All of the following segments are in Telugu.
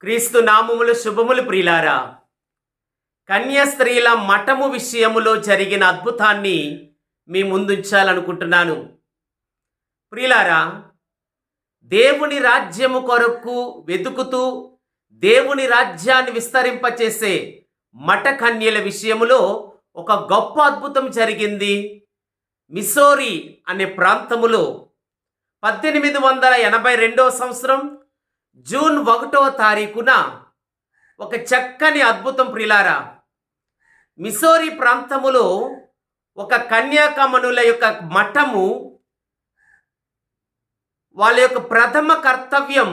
క్రీస్తు నామములు శుభములు ప్రియులారా. కన్య స్త్రీల మఠము విషయములో జరిగిన అద్భుతాన్ని మీ ముందుంచాలనుకుంటున్నాను. ప్రియులారా, దేవుని రాజ్యము కొరకు వెతుకుతూ దేవుని రాజ్యాన్ని విస్తరింపచేసే మఠ కన్యల విషయములో ఒక గొప్ప అద్భుతం జరిగింది. మిసోరీ అనే ప్రాంతములో 1882 సంవత్సరం జూన్ 1వ తారీఖున ఒక చక్కని అద్భుతం ప్రియులారా. మిసోరీ ప్రాంతములో ఒక కన్యాకమణుల యొక్క మఠము, వాళ్ళ యొక్క ప్రథమ కర్తవ్యం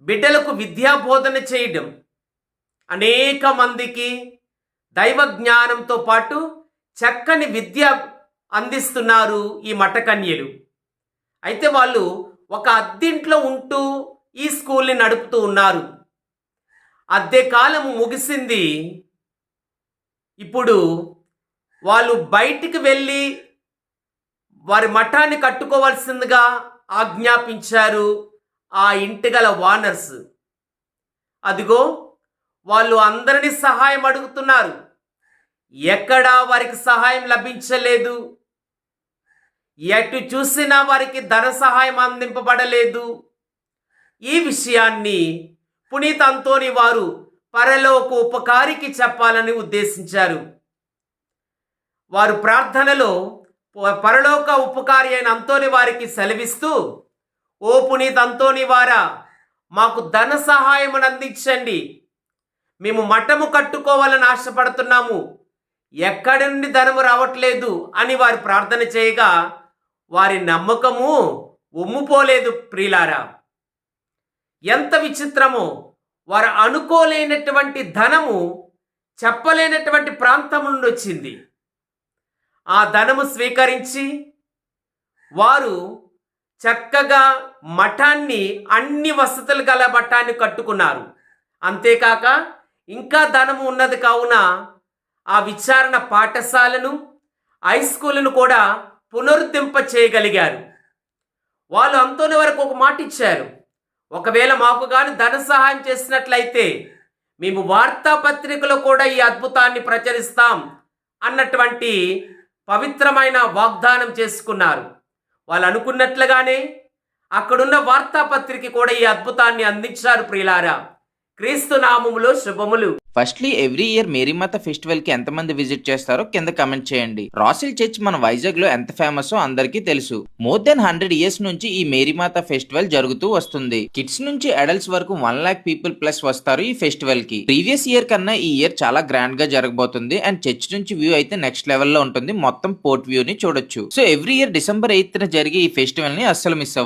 బిడ్డలకు విద్యాబోధన చేయడం. అనేక మందికి దైవ జ్ఞానంతో పాటు చక్కని విద్య అందిస్తున్నారు ఈ మఠ కన్యలు. అయితే వాళ్ళు ఒక అద్దెంట్లో ఉంటూ ఈ స్కూల్ని నడుపుతూ ఉన్నారు. అద్దె కాలం ముగిసింది. ఇప్పుడు వాళ్ళు బయటికి వెళ్ళి వారి మఠాన్ని కట్టుకోవాల్సిందిగా ఆజ్ఞాపించారు ఆ ఇంటి గల వానర్స్. అదిగో వాళ్ళు అందరినీ సహాయం అడుగుతున్నారు. ఎక్కడా వారికి సహాయం లభించలేదు. ఎటు చూసినా వారికి ధన సహాయం అందింపబడలేదు. ఈ విషయాన్ని పునీత అంతోని వారు పరలోక ఉపకారికి చెప్పాలని ఉద్దేశించారు. వారు ప్రార్థనలో పరలోక ఉపకారి అయిన అంతోని వారికి సెలవిస్తూ, ఓ పునీత అంతోని వారా, మాకు ధన సహాయం అందించండి. మేము మఠము కట్టుకోవాలని ఆశపడుతున్నాము. ఎక్కడి నుండి ధనము రావట్లేదు అని వారు ప్రార్థన చేయగా వారి నమ్మకము ఒమ్ముపోలేదు ప్రియులారా. ఎంత విచిత్రమో! వారు అనుకోలేనటువంటి ధనము చెప్పలేనటువంటి ప్రాంతం నుండి వచ్చింది. ఆ ధనము స్వీకరించి వారు చక్కగా మఠాన్ని, అన్ని వసతులు గల మఠాన్ని కట్టుకున్నారు. అంతేకాక ఇంకా ధనము ఉన్నది కావున ఆ విచారణ పాఠశాలను, హై స్కూళ్ళను కూడా పునరుద్ధరింప చేయగలిగారు. వాళ్ళు అంతోని వరకు ఒక మాట ఇచ్చారు, ఒకవేళ మాకు కానీ ధన సహాయం చేసినట్లయితే మేము వార్తాపత్రికలో కూడా ఈ అద్భుతాన్ని ప్రచురిస్తాం అన్నటువంటి పవిత్రమైన వాగ్దానం చేసుకున్నారు. వాళ్ళు అనుకున్నట్లుగానే అక్కడున్న వార్తాపత్రిక కూడా ఈ అద్భుతాన్ని అందించారు ప్రియులారా. క్రీస్తు నామములో శుభములు. ఫస్ట్లీ ఎవ్రీ ఇయర్ మేరీమాత ఫెస్టివల్ కి ఎంతమంది విజిట్ చేస్తారో కింద కమెంట్ చేయండి. రాసిల్ చర్చ్ మన వైజాగ్ లో ఎంత ఫేమస్ అందరికీ తెలుసు. మోర్ దెన్ 100 years నుంచి ఈ మేరీమాత ఫెస్టివల్ జరుగుతూ వస్తుంది. కిడ్స్ నుంచి అడల్ట్స్ వరకు 1 lakh people ప్లస్ వస్తారు ఈ ఫెస్టివల్ కి. ప్రీవియస్ ఇయర్ కన్నా ఈ ఇయర్ చాలా గ్రాండ్ గా జరగబోతుంది. అండ్ చర్చ్ నుంచి వ్యూ అయితే నెక్స్ట్ లెవెల్ లో ఉంటుంది. మొత్తం పోర్ట్ వ్యూ ని చూడొచ్చు. So every year December 8th జరిగే ఈ ఫెస్టివల్ ని అస్సలు మిస్ అవ్వదు.